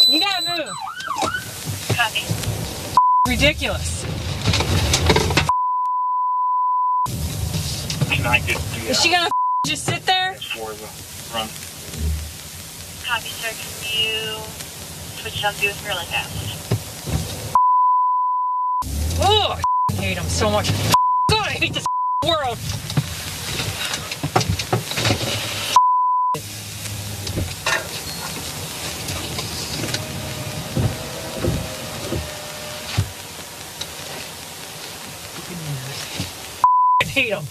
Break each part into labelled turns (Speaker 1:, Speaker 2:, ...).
Speaker 1: You gotta move.
Speaker 2: Copy.
Speaker 1: Ridiculous. Is she gonna just sit there?
Speaker 2: Run. Copy, sir. Can you switch it on do with really fast?
Speaker 1: Oh, I hate him so much. God, I hate this world. I hate him.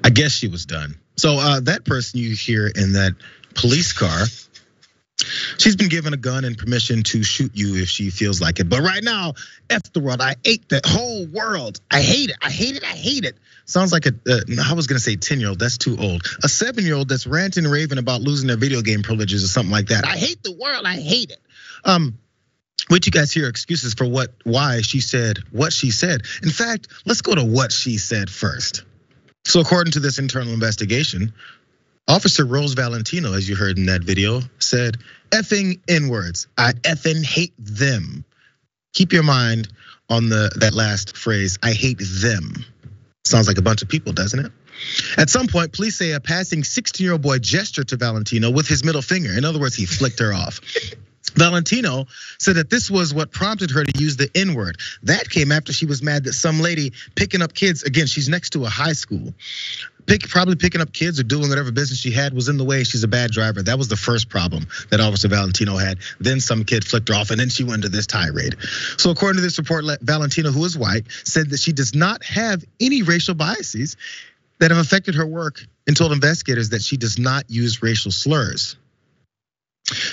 Speaker 3: I guess she was done. So that person you hear in that police car, she's been given a gun and permission to shoot you if she feels like it. But right now, F the world. I hate the whole world. I hate it. I hate it. I hate it. Sounds like I was gonna say 10-year-old. That's too old. A 7-year-old that's ranting and raving about losing their video game privileges or something like that. I hate the world. I hate it. Wait, you guys hear excuses for why she said what she said. In fact, let's go to what she said first. So according to this internal investigation, Officer Rose Valentino, as you heard in that video, said, effing N-words. I effing hate them. Keep your mind on that last phrase, I hate them. Sounds like a bunch of people, doesn't it? At some point, police say a passing 16-year-old boy gestured to Valentino with his middle finger. In other words, he flicked her off. Valentino said that this was what prompted her to use the N-word. That came after she was mad that some lady picking up kids, again, she's next to a high school, probably picking up kids or doing whatever business she had was in the way. She's a bad driver. That was the first problem that Officer Valentino had. Then some kid flicked her off and then she went to this tirade. So according to this report, Valentino, who is white, said that she does not have any racial biases that have affected her work and told investigators that she does not use racial slurs.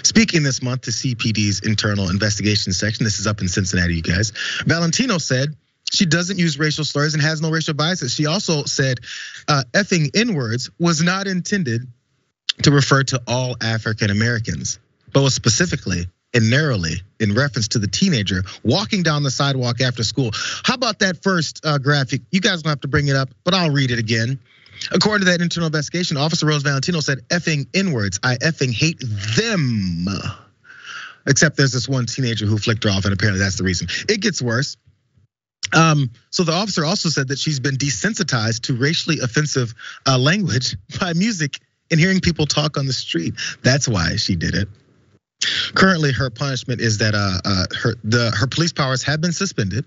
Speaker 3: Speaking this month to CPD's internal investigation section, this is up in Cincinnati, you guys. Valentino said she doesn't use racial slurs and has no racial biases. She also said effing N-words was not intended to refer to all African Americans, but was specifically and narrowly in reference to the teenager walking down the sidewalk after school. How about that first graphic? You guys don't have to bring it up, but I'll read it again. According to that internal investigation, Officer Rose Valentino said effing N-words. I effing hate them. Except there's this one teenager who flicked her off, and apparently that's the reason. It gets worse. So the officer also said that she's been desensitized to racially offensive language by music and hearing people talk on the street. That's why she did it. Currently, her punishment is that her police powers have been suspended.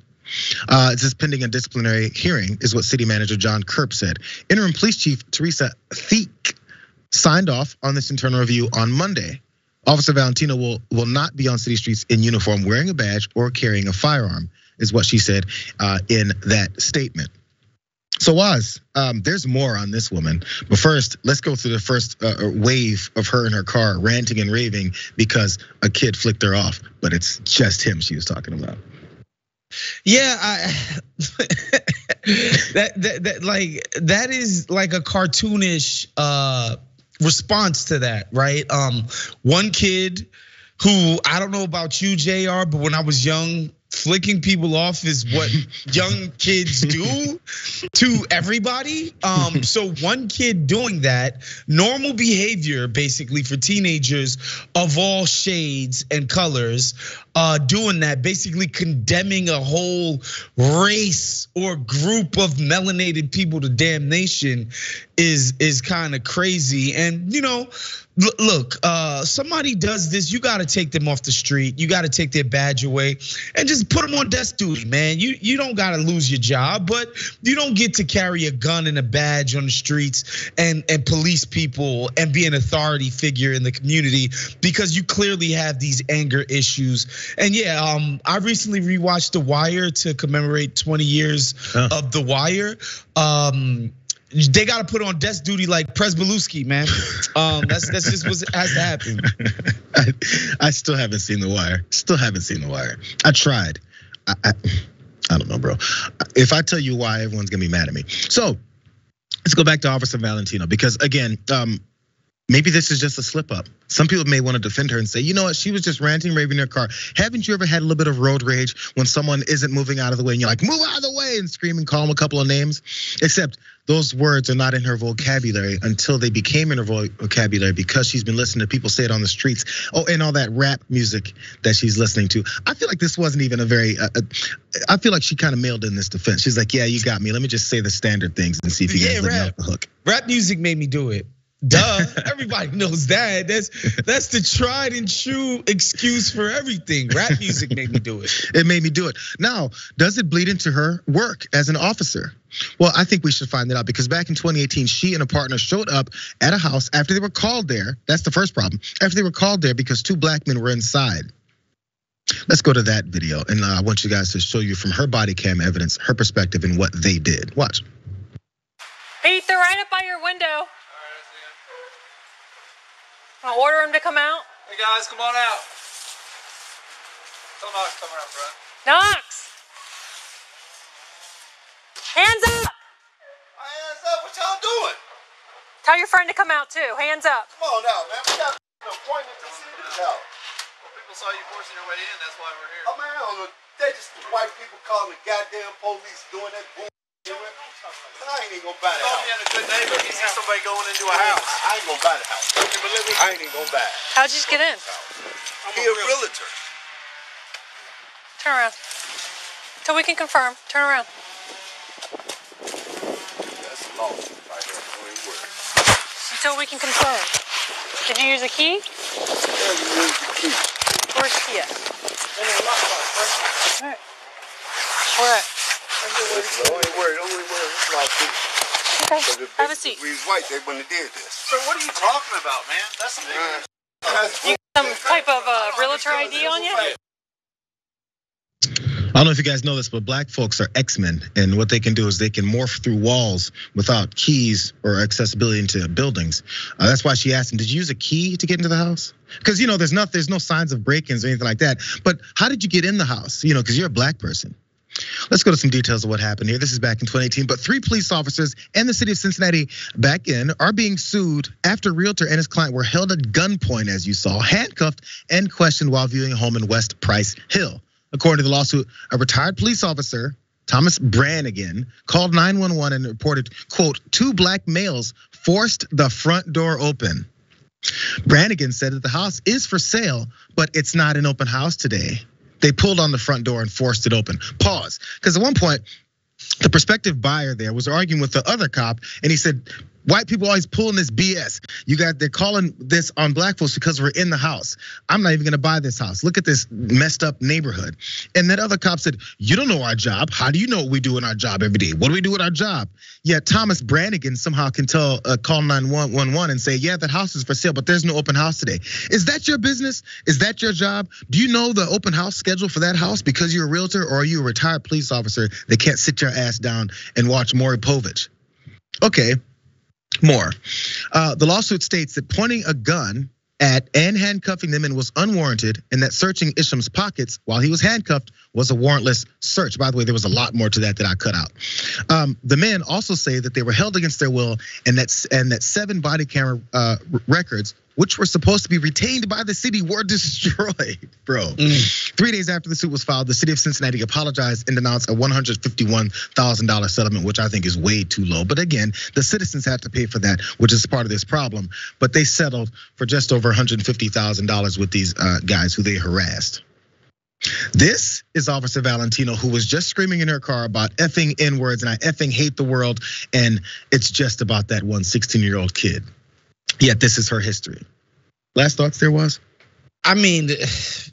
Speaker 3: It's just pending a disciplinary hearing, is what City Manager John Kerp said. Interim Police Chief Teresa Thieck signed off on this internal review on Monday. Officer Valentino will not be on city streets in uniform, wearing a badge or carrying a firearm, is what she said in that statement. So Waz, there's more on this woman, but first, let's go through the first wave of her in her car ranting and raving because a kid flicked her off, but it's just him she was talking about.
Speaker 4: Yeah, that is like a cartoonish response to that, right? One kid who, I don't know about you, Jayar, but when I was young, flicking people off is what young kids do to everybody. So one kid doing that, normal behavior basically for teenagers of all shades and colors, doing that, basically condemning a whole race or group of melanated people to damnation is kind of crazy. And look, somebody does this, you gotta take them off the street. You gotta take their badge away and just put them on desk duty, man. You don't gotta lose your job, but you don't get to carry a gun and a badge on the streets and police people and be an authority figure in the community because you clearly have these anger issues. And yeah, I recently rewatched The Wire to commemorate 20 years of The Wire. They got to put on desk duty like Presbeluski, man. That's just what has to happen.
Speaker 3: I still haven't seen The Wire. Still haven't seen The Wire. I tried. I don't know, bro. If I tell you why, everyone's gonna be mad at me. So let's go back to Officer Valentino because again, Maybe this is just a slip up. Some people may want to defend her and say, you know what, she was just ranting, raving in her car. Haven't you ever had a little bit of road rage when someone isn't moving out of the way and you're like, move out of the way, and scream and call them a couple of names? Except those words are not in her vocabulary until they became in her vocabulary because she's been listening to people say it on the streets. Oh, and all that rap music that she's listening to. I feel like this wasn't even a very, I feel like she kind of mailed in this defense. She's like, yeah, you got me. Let me just say the standard things and see if you guys let me off the hook.
Speaker 4: Rap music made me do it. Duh, everybody knows that. That's the tried and true excuse for everything. Rap music made me do it.
Speaker 3: It made me do it. Now, does it bleed into her work as an officer? Well, I think we should find that out because back in 2018, she and a partner showed up at a house after they were called there. That's the first problem. After they were called there because 2 black men were inside. Let's go to that video, and I want you guys to show you from her body cam evidence, her perspective, and what they did. Watch.
Speaker 5: Pete, they're right up by your window. I'll order him to come out.
Speaker 6: Hey guys, come on out. Tell Knox coming out front.
Speaker 5: Knox! Hands up!
Speaker 6: Hands up, what y'all doing?
Speaker 5: Tell your friend to come out too. Hands up.
Speaker 6: Come on out, man. We got an appointment to see this out. Well, people saw you forcing your way in, that's why we're here. Oh man, I don't know. They just white people calling the goddamn police doing that bull. I ain't even gonna buy the house. Being a good neighbor, he sees somebody going into a house. I ain't gonna buy the house. I ain't even gonna buy it.
Speaker 5: How'd you just get in?
Speaker 6: He a realtor.
Speaker 5: Turn around. Till we can confirm. Turn around.
Speaker 6: That's a lawsuit right here. Don't even worry.
Speaker 5: Until we can confirm. Did you use a key?
Speaker 6: Yeah, you use the key.
Speaker 5: Where's the key at? All right. Where at?
Speaker 6: Don't worry. It's lawsuit.
Speaker 5: Okay, have a seat.
Speaker 6: If we was white, they wouldn't have did this. So what are you talking about, man? That's some
Speaker 5: You got some type of realtor ID on you?
Speaker 3: I don't know if you guys know this, but black folks are X-Men, and what they can do is they can morph through walls without keys or accessibility into buildings. That's why she asked him, did you use a key to get into the house? Because there's no signs of break-ins or anything like that. But how did you get in the house? Because you're a black person. Let's go to some details of what happened here. This is back in 2018, but 3 police officers and the city of Cincinnati back in are being sued after a realtor and his client were held at gunpoint, as you saw, handcuffed and questioned while viewing a home in West Price Hill. According to the lawsuit, a retired police officer, Thomas Brannigan, called 911 and reported, quote, 2 black males forced the front door open. Brannigan said that the house is for sale, but it's not an open house today. They pulled on the front door and forced it open. Pause, because at one point, the prospective buyer there was arguing with the other cop, and he said, white people always pulling this BS. They're calling this on black folks because we're in the house. I'm not even gonna buy this house. Look at this messed up neighborhood. And that other cop said, you don't know our job. How do you know what we do in our job every day? What do we do with our job? Yet Thomas Brannigan somehow can call 911 and say, yeah, that house is for sale, but there's no open house today. Is that your business? Is that your job? Do you know the open house schedule for that house because you're a realtor, or are you a retired police officer that can't sit your ass down and watch Maury Povich? Okay. More. The lawsuit states that pointing a gun at and handcuffing them in was unwarranted, and that searching Isham's pockets while he was handcuffed was a warrantless search. By the way, there was a lot more to that I cut out. The men also say that they were held against their will, and that 7 body camera records, which were supposed to be retained by the city, were destroyed, bro. 3 days after the suit was filed, the city of Cincinnati apologized and announced a $151,000 settlement, which I think is way too low. But again, the citizens had to pay for that, which is part of this problem. But they settled for just over $150,000 with these guys who they harassed. This is Officer Valentino, who was just screaming in her car about effing N-words and I effing hate the world. And it's just about that one 16-year-old kid. Yet this is her history. Last thoughts there was?
Speaker 4: I mean,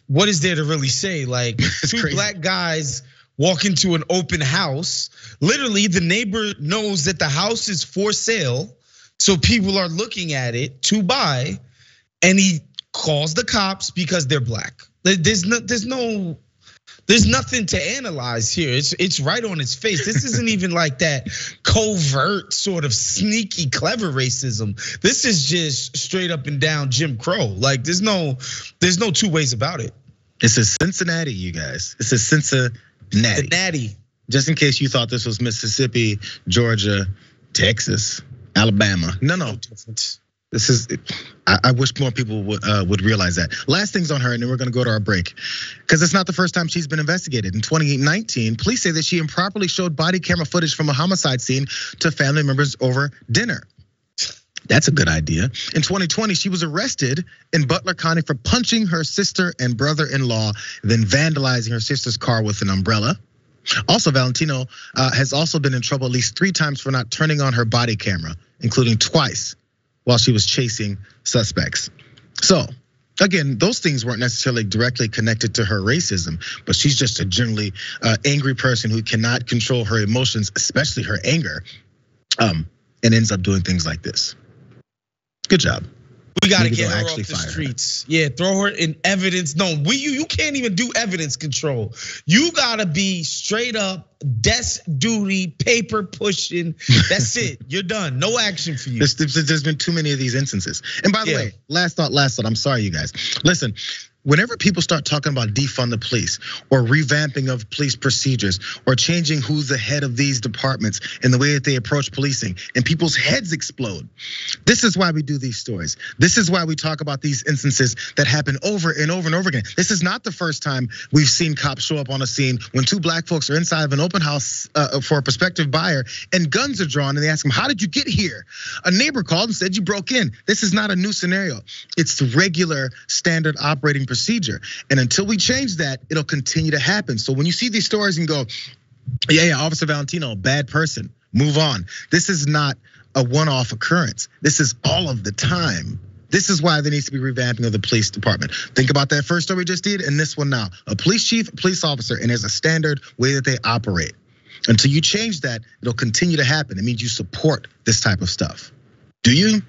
Speaker 4: what is there to really say? Like 2
Speaker 3: crazy.
Speaker 4: Black guys walk into an open house. Literally, the neighbor knows that the house is for sale. So people are looking at it to buy, and he calls the cops because they're black. There's nothing to analyze here. It's right on its face. This isn't even like that covert sort of sneaky clever racism. This is just straight up and down Jim Crow. Like there's no 2 ways about it.
Speaker 3: It's a Cincinnati, you guys. It's a Cincinnati. Just in case you thought this was Mississippi, Georgia, Texas, Alabama. No. This is, I wish more people would realize that. Last things on her, and then we're gonna go to our break. Because it's not the first time she's been investigated. In 2019, police say that she improperly showed body camera footage from a homicide scene to family members over dinner. That's a good idea. In 2020, she was arrested in Butler County for punching her sister and brother-in-law, then vandalizing her sister's car with an umbrella. Also, Valentino has also been in trouble at least 3 times for not turning on her body camera, including twice while she was chasing suspects. So, again, those things weren't necessarily directly connected to her racism, but she's just a generally angry person who cannot control her emotions, especially her anger, and ends up doing things like this. Good job.
Speaker 4: We gotta get her off the streets. Yeah, throw her in evidence. No, you can't even do evidence control. You gotta be straight up desk duty, paper pushing. That's it. You're done. No action for you.
Speaker 3: There's been too many of these instances. And by the way, last thought. I'm sorry, you guys. Listen. Whenever people start talking about defund the police or revamping of police procedures or changing who's the head of these departments and the way that they approach policing and people's heads explode, this is why we do these stories. This is why we talk about these instances that happen over and over and over again. This is not the first time we've seen cops show up on a scene when 2 black folks are inside of an open house for a prospective buyer and guns are drawn and they ask them, how did you get here? A neighbor called and said you broke in. This is not a new scenario. It's the regular standard operating procedure. And until we change that, it'll continue to happen. So when you see these stories and go, yeah, Officer Valentino, bad person, move on. This is not a one-off occurrence. This is all of the time. This is why there needs to be revamping of the police department. Think about that first story we just did and this one now. A police chief, a police officer, and there's a standard way that they operate. Until you change that, it'll continue to happen. It means you support this type of stuff. Do you?